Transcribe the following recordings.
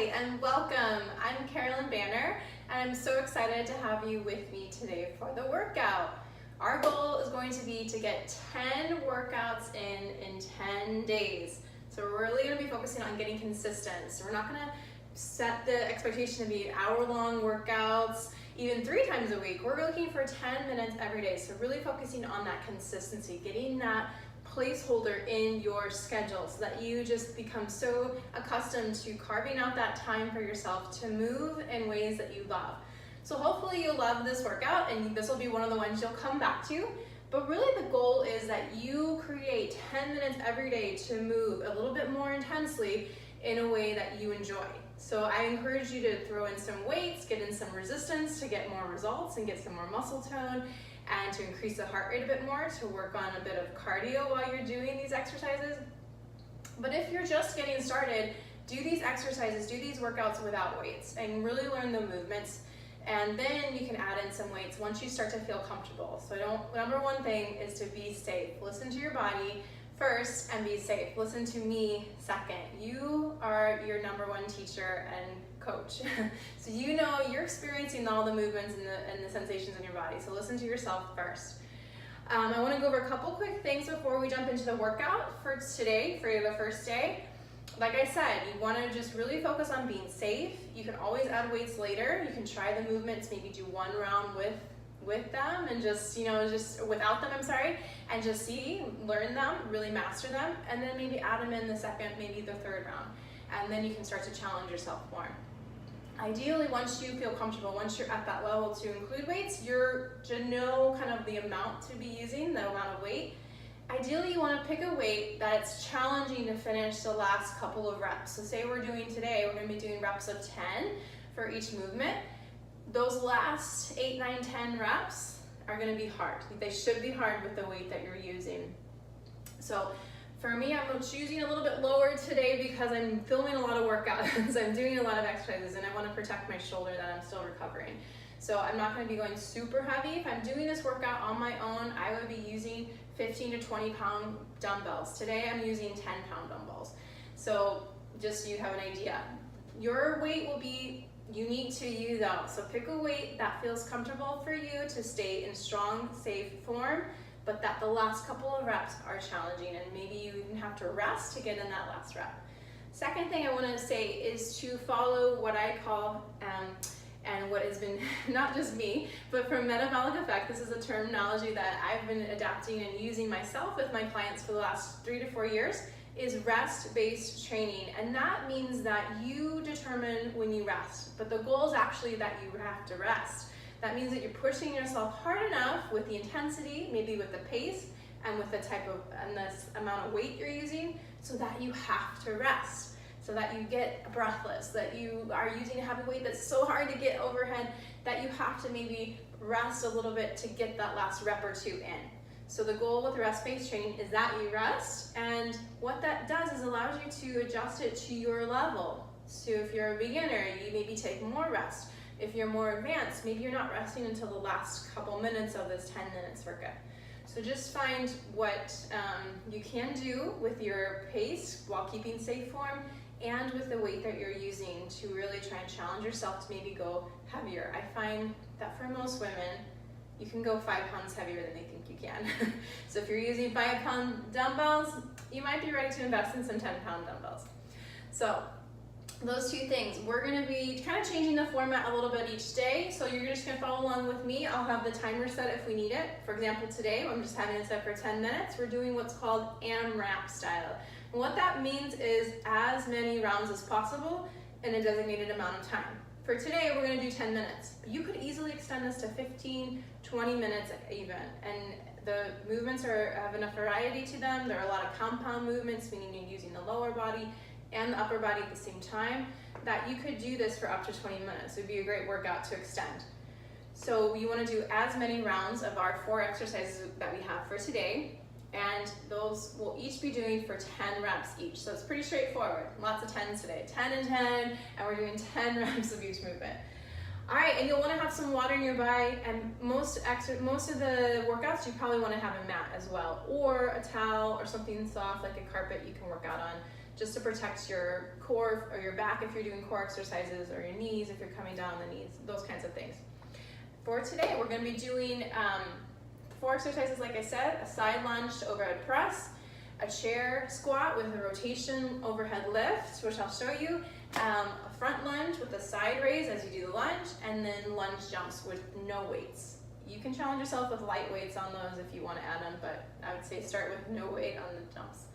and welcome. I'm Carolyn Banner, and I'm so excited to have you with me today for the workout. Our goal is going to be to get 10 workouts in 10 days. So we're really going to be focusing on getting consistent. So we're not going to set the expectation to be hour-long workouts, even 3 times a week. We're looking for 10 minutes every day. So really focusing on that consistency, getting that placeholder in your schedule so that you just become so accustomed to carving out that time for yourself to move in ways that you love. So hopefully you'll love this workout and this will be one of the ones you'll come back to. But really the goal is that you create 10 minutes every day to move a little bit more intensely in a way that you enjoy. So I encourage you to throw in some weights, get in some resistance to get more results and get some more muscle tone, and to increase the heart rate a bit more, to work on a bit of cardio while you're doing these exercises. But if you're just getting started, do these exercises, do these workouts without weights and really learn the movements. And then you can add in some weights once you start to feel comfortable. So number one thing is to be safe. Listen to your body first and be safe. Listen to me second. You are your number one teacher and coach. So you know you're experiencing all the movements and the sensations in your body. So listen to yourself first. I want to go over a couple quick things before we jump into the workout for today, for the first day. Like I said, you want to just really focus on being safe. You can always add weights later. You can try the movements, maybe do one round with them and just without them, and just learn them, really master them, and then maybe add them in the second, maybe the third round. And then you can start to challenge yourself more. Ideally, once you feel comfortable, once you're at that level to include weights, you're to know kind of the amount to be using, the amount of weight. Ideally, you want to pick a weight that's challenging to finish the last couple of reps. So say we're going to be doing reps of 10 for each movement. Those last 8, 9, 10 reps are going to be hard. They should be hard with the weight that you're using. So for me, I'm choosing a little bit lower today because I'm filming a lot of workouts. I'm doing a lot of exercises and I want to protect my shoulder that I'm still recovering. So I'm not going to be going super heavy. If I'm doing this workout on my own, I would be using 15 to 20 pound dumbbells. Today I'm using 10 pound dumbbells. So just so you have an idea. Your weight will be unique to you though. So pick a weight that feels comfortable for you to stay in strong, safe form, but that the last couple of reps are challenging and maybe you even have to rest to get in that last rep. Second thing I want to say is to follow what I call, and what has been, not just me, but from metabolic effect, this is a terminology that I've been adapting and using myself with my clients for the last 3 to 4 years, is rest-based training. And that means that you determine when you rest, but the goal is actually that you have to rest. That means that you're pushing yourself hard enough with the intensity, maybe with the pace, and with the this amount of weight you're using, so that you have to rest. So that you get breathless, that you are using a heavy weight that's so hard to get overhead that you have to maybe rest a little bit to get that last rep or 2 in. So the goal with rest-based training is that you rest, and what that does is allows you to adjust it to your level. So if you're a beginner, you maybe take more rest. If you're more advanced, maybe you're not resting until the last couple minutes of this 10 minutes workout. So just find what you can do with your pace while keeping safe form and with the weight that you're using to really try and challenge yourself to maybe go heavier. I find that for most women, you can go 5 pounds heavier than they think you can. So if you're using 5 pound dumbbells, you might be ready to invest in some 10 pound dumbbells. So those 2 things, we're gonna be kind of changing the format a little bit each day. So you're just gonna follow along with me. I'll have the timer set if we need it. For example, today, I'm just having it set for 10 minutes. We're doing what's called AMRAP style. And what that means is as many rounds as possible in a designated amount of time. For today, we're gonna do 10 minutes. You could easily extend this to 15, 20 minutes even. And the movements have enough variety to them. There are a lot of compound movements, meaning you're using the lower body and the upper body at the same time, that you could do this for up to 20 minutes. It would be a great workout to extend. So you wanna do as many rounds of our 4 exercises that we have for today, and those we'll each be doing for 10 reps each. So it's pretty straightforward. Lots of 10s today. 10 and 10, and we're doing 10 reps of each movement. All right, and you'll want to have some water nearby, and most of the workouts you probably want to have a mat as well, or a towel or something soft like a carpet you can work out on, just to protect your core or your back if you're doing core exercises, or your knees if you're coming down on the knees, those kinds of things. For today, we're going to be doing 4 exercises, like I said: a side lunge to overhead press, a chair squat with a rotation overhead lift, which I'll show you, a front lunge with a side raise as you do the lunge, and then lunge jumps with no weights. You can challenge yourself with light weights on those if you want to add them, but I would say start with no weight on the jumps.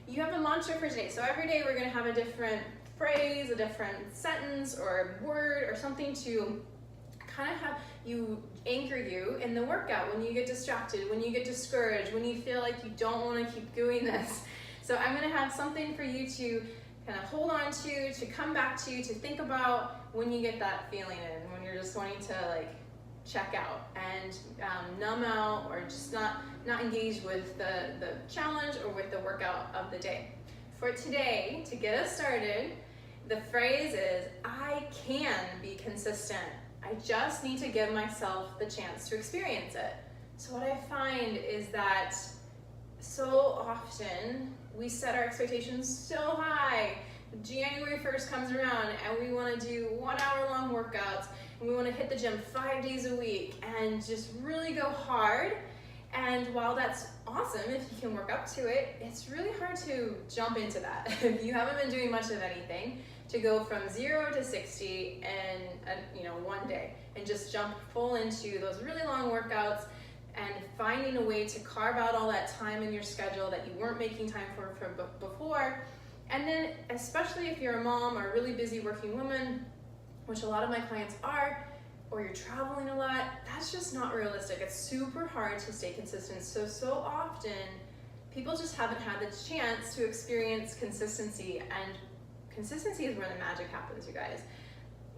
You have a mantra for today. So every day we're going to have a different phrase, a different sentence, or a word, or something to kind of have you anchor you in the workout when you get distracted, when you get discouraged, when you feel like you don't want to keep doing this. So I'm going to have something for you to kind of hold on to come back to think about when you get that feeling in, when you're just wanting to like check out and numb out, or just not engage with the challenge or with the workout of the day. For today, to get us started, the phrase is, I can be consistent. I just need to give myself the chance to experience it. So what I find is that so often we set our expectations so high. January 1st comes around and we want to do 1 hour long workouts, and we want to hit the gym 5 days a week and just really go hard. And while that's awesome if you can work up to it, it's really hard to jump into that if you haven't been doing much of anything, to go from 0 to 60 in one day and just jump full into those really long workouts, and finding a way to carve out all that time in your schedule that you weren't making time for before. And then especially if you're a mom or a really busy working woman, which a lot of my clients are, or you're traveling a lot, that's just not realistic. It's super hard to stay consistent. So often people just haven't had the chance to experience consistency, and consistency is where the magic happens, you guys.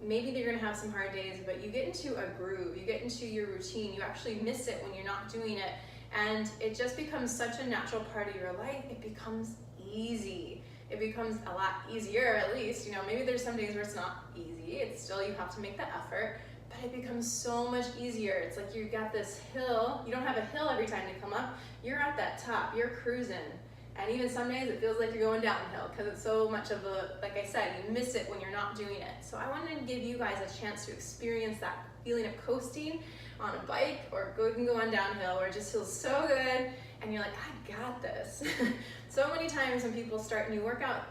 Maybe you're gonna have some hard days, but you get into a groove, you get into your routine, you actually miss it when you're not doing it, and it just becomes such a natural part of your life. It becomes easy. It becomes a lot easier, at least. Maybe there's some days where it's not easy. It's still, you have to make the effort, but it becomes so much easier. It's like you got this hill. You don't have a hill every time you come up. You're at that top, you're cruising. And even some days it feels like you're going downhill because it's so much of like I said, you miss it when you're not doing it. So I wanted to give you guys a chance to experience that feeling of coasting on a bike, or going downhill, where it just feels so good and you're like, I got this. So many times when people start new workout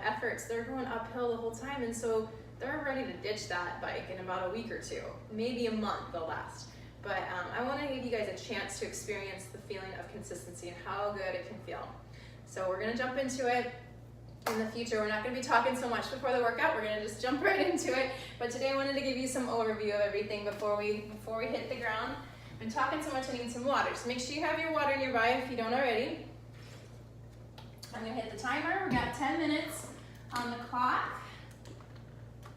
efforts, they're going uphill the whole time, and so they're ready to ditch that bike in about a week or 2, maybe a month they'll last. But I want to give you guys a chance to experience the feeling of consistency and how good it can feel. So we're going to jump into it. In the future, we're not going to be talking so much before the workout. We're going to just jump right into it. But today I wanted to give you some overview of everything before we hit the ground. I've been talking so much, I need some water. So make sure you have your water nearby if you don't already. I'm going to hit the timer. We got 10 minutes on the clock.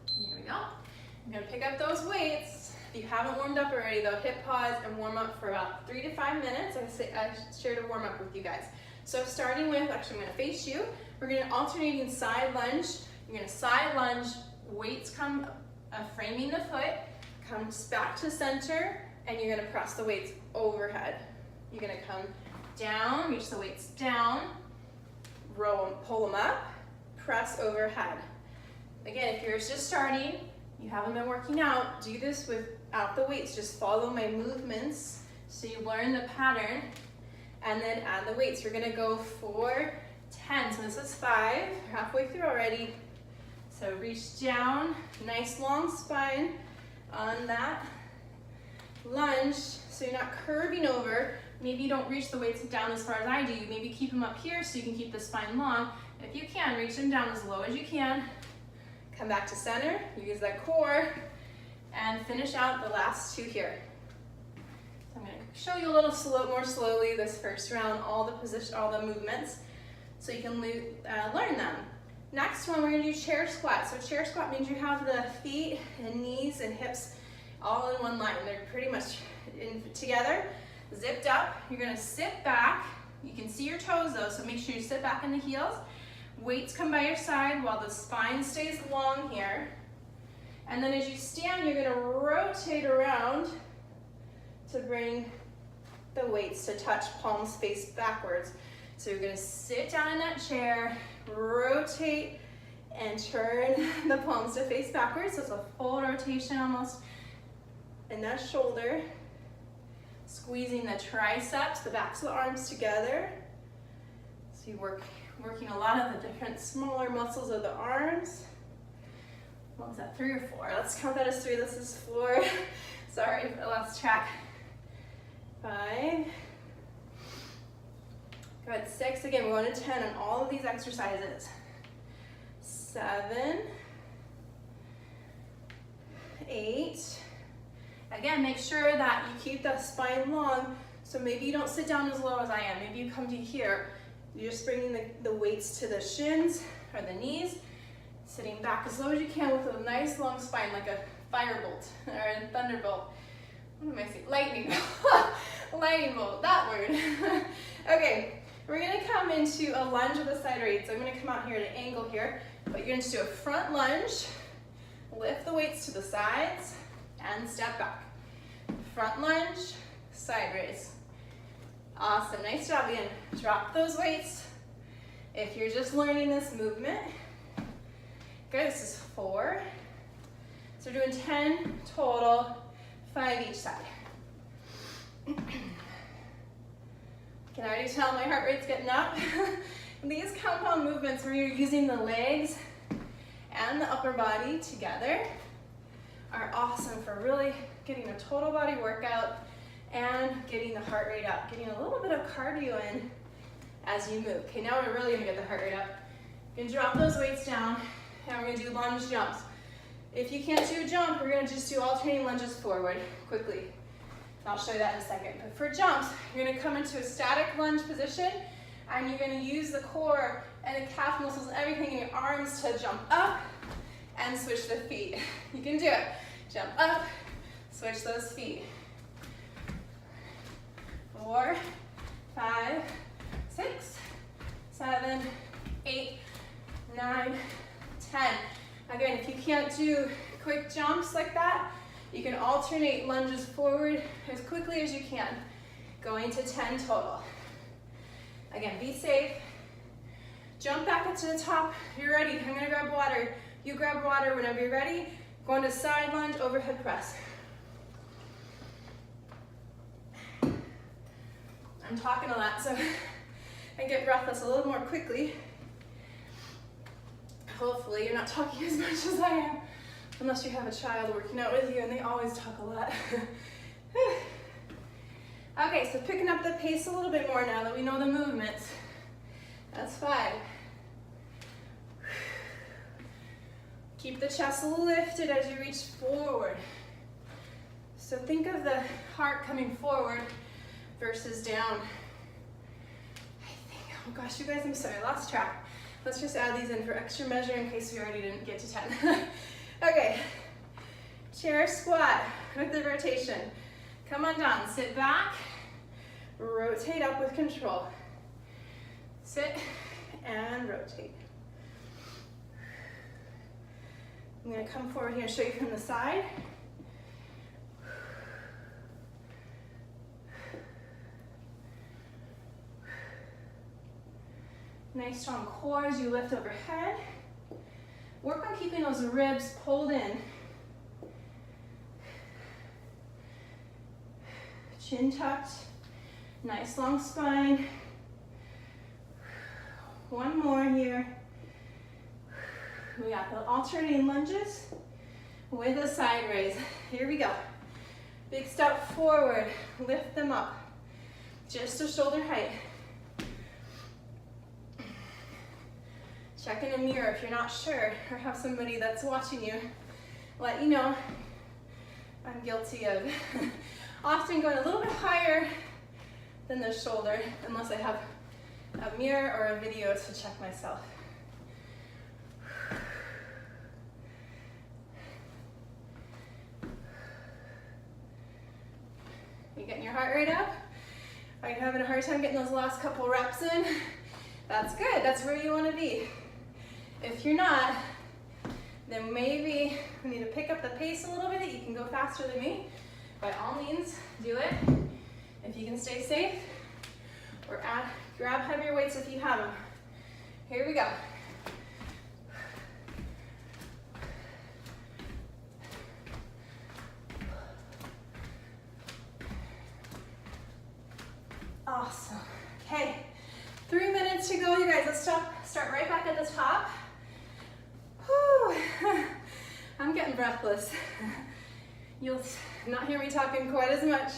Here we go. I'm going to pick up those weights. If you haven't warmed up already, though, hit pause and warm up for about 3 to 5 minutes. I shared a warm up with you guys. So starting with, actually I'm going to face you. We're going to alternating side lunge. You're going to side lunge, weights come, framing the foot, comes back to center, and you're going to press the weights overhead. You're going to come down, reach the weights down, row them, pull them up, press overhead. Again, if you're just starting, you haven't been working out, do this without the weights. Just follow my movements so you learn the pattern, and then add the weights. You're going to go for 10. So this is 5, you're halfway through already. So reach down, nice long spine on that lunge, so you're not curving over. Maybe you don't reach the weights down as far as I do. Maybe keep them up here so you can keep the spine long. If you can, reach them down as low as you can. Come back to center, use that core, and finish out the last 2 here. So I'm going to show you a little more slowly this first round, all the movements, so you can learn them. Next one, we're going to do chair squat. So chair squat means you have the feet and knees and hips all in one line. They're pretty much together, zipped up. You're going to sit back. You can see your toes though, so make sure you sit back in the heels. Weights come by your side while the spine stays long here. And then as you stand, you're going to rotate around to bring the weights to touch, palms face backwards. So you're going to sit down in that chair, rotate, and turn the palms to face backwards. So it's a full rotation almost in that shoulder. Squeezing the triceps, the backs of the arms together. So you working a lot of the different smaller muscles of the arms. What was that, 3 or 4? Let's count that as 3, this is 4. Sorry, I lost track. 5. Good, 6. Again, we're going to 10 on all of these exercises. 7. 8. Again, make sure that you keep the spine long, so maybe you don't sit down as low as I am. Maybe you come to here. You're just bringing the weights to the shins or the knees, sitting back as low as you can with a nice long spine, like a firebolt or a thunderbolt. What am I saying? Lightning. Lightning bolt, that word. Okay, we're gonna come into a lunge with a side raise. So I'm gonna come out here at an angle here, but you're gonna just do a front lunge, lift the weights to the sides, and step back. Front lunge, side raise. Awesome, nice job, Ian. Drop those weights. If you're just learning this movement, good, this is 4. So we're doing 10 total, 5 each side. Can I already tell my heart rate's getting up? These compound movements where you're using the legs and the upper body together are awesome for really getting a total body workout and getting the heart rate up, getting a little bit of cardio in as you move. Okay, now we're really gonna get the heart rate up. You can drop those weights down, and we're gonna do lunge jumps. If you can't do a jump, we're gonna just do alternating lunges forward quickly. I'll show you that in a second. But for jumps, you're gonna come into a static lunge position, and you're gonna use the core and the calf muscles and everything in your arms to jump up and switch the feet. You can do it. Jump up, switch those feet. 4, 5, 6, 7, 8, 9, 10. Again, if you can't do quick jumps like that, you can alternate lunges forward as quickly as you can, going to 10 total. Again, be safe. Jump back up to the top. You're ready. I'm gonna grab water. You grab water whenever you're ready. Going to side lunge, overhead press. I'm talking a lot, so I get breathless a little more quickly. Hopefully you're not talking as much as I am, unless you have a child working out with you and they always talk a lot. Okay, so picking up the pace a little bit more now that we know the movements. That's 5. Keep the chest lifted as you reach forward. So think of the heart coming forward versus down. I think, oh gosh, you guys, I'm sorry, I lost track. Let's just add these in for extra measure in case we already didn't get to 10. Okay, chair squat with the rotation. Come on down, sit back, rotate up with control. Sit and rotate. I'm gonna come forward here and show you from the side. Nice strong core as you lift overhead. Work on keeping those ribs pulled in. Chin tucked, nice long spine. One more here. We got the alternating lunges with a side raise. Here we go. Big step forward, lift them up. Just to shoulder height. Check in a mirror if you're not sure or have somebody that's watching you. Let you know. I'm guilty of often going a little bit higher than the shoulder unless I have a mirror or a video to check myself. You getting your heart rate up? Are you having a hard time getting those last couple reps in? That's good, that's where you want to be. If you're not, then maybe we need to pick up the pace a little bit. You can go faster than me. By all means, do it. If you can stay safe, or grab heavier weights if you have them. Here we go. Awesome. Okay, 3 minutes to go, you guys. Let's start right back at the top. Whew. I'm getting breathless. You'll not hear me talking quite as much.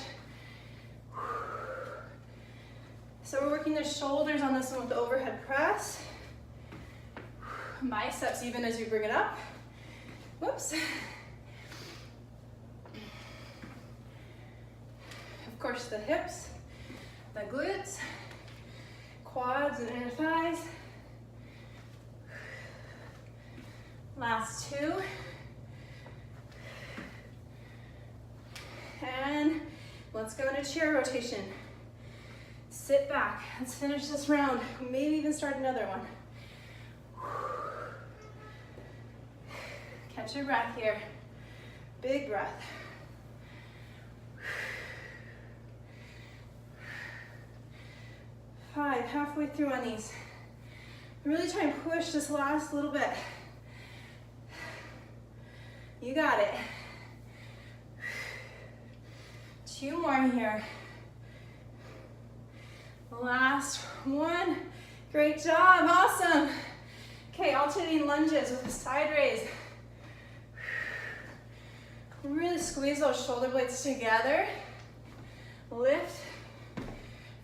So we're working the shoulders on this one with the overhead press. Biceps even as you bring it up. Whoops. Of course, the hips, the glutes, quads and inner thighs. Last 2. And let's go into chair rotation. Sit back. Let's finish this round. Maybe even start another one. Catch your breath here. Big breath. Five, halfway through on these. Really try and push this last little bit. You got it. 2 more here. Last one. Great job, awesome. Okay, alternating lunges with a side raise. Really squeeze those shoulder blades together. Lift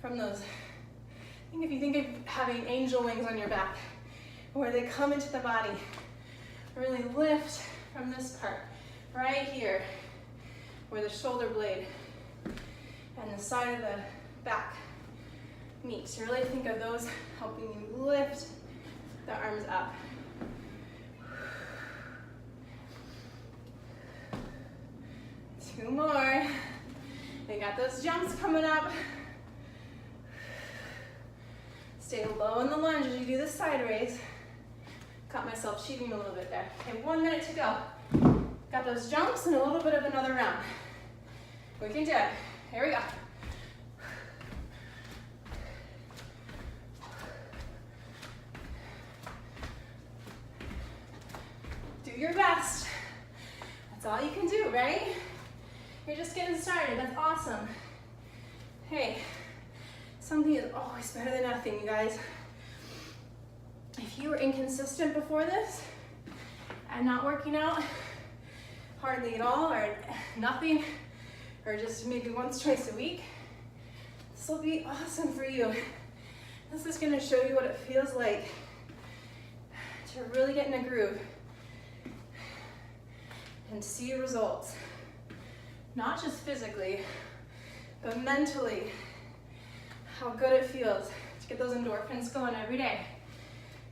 from those. I think if you think of having angel wings on your back, where they come into the body, really lift from this part, right here, where the shoulder blade and the side of the back meet. So really think of those helping you lift the arms up. Two more. They got those jumps coming up. Stay low in the lunge as you do the side raise. Caught myself cheating a little bit there. Okay, 1 minute to go. Got those jumps and a little bit of another round. We can do it. Here we go. Do your best. That's all you can do, right? You're just getting started. That's awesome. Hey, something is always better than nothing, you guys. If you were inconsistent before this and not working out hardly at all or nothing, or just maybe once, twice a week, this will be awesome for you. This is going to show you what it feels like to really get in a groove and see results. Not just physically, but mentally. How good it feels to get those endorphins going every day.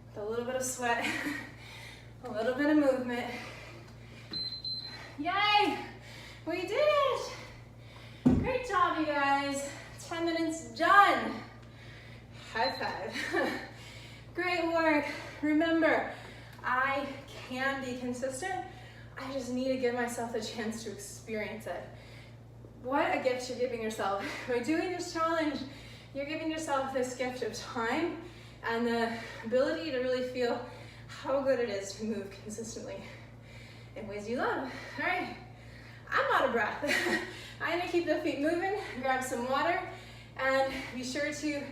With a little bit of sweat, a little bit of movement. Yay! We did it! Great job, you guys. 10 minutes done. High five. Great work. Remember, I can be consistent. I just need to give myself a chance to experience it. What a gift you're giving yourself. By doing this challenge, you're giving yourself this gift of time and the ability to really feel how good it is to move consistently in ways you love. All right, I'm out of breath. I'm gonna keep the feet moving, grab some water, and be sure to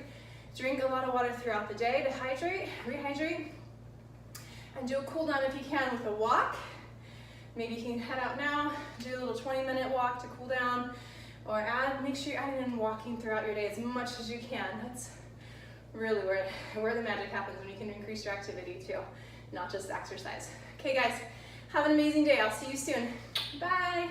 drink a lot of water throughout the day to hydrate, rehydrate, and do a cool down if you can with a walk. Maybe you can head out now, do a little 20-minute walk to cool down, or make sure you're adding in walking throughout your day as much as you can. That's really where the magic happens, when you can increase your activity too, not just exercise. Okay guys, have an amazing day. I'll see you soon. Bye.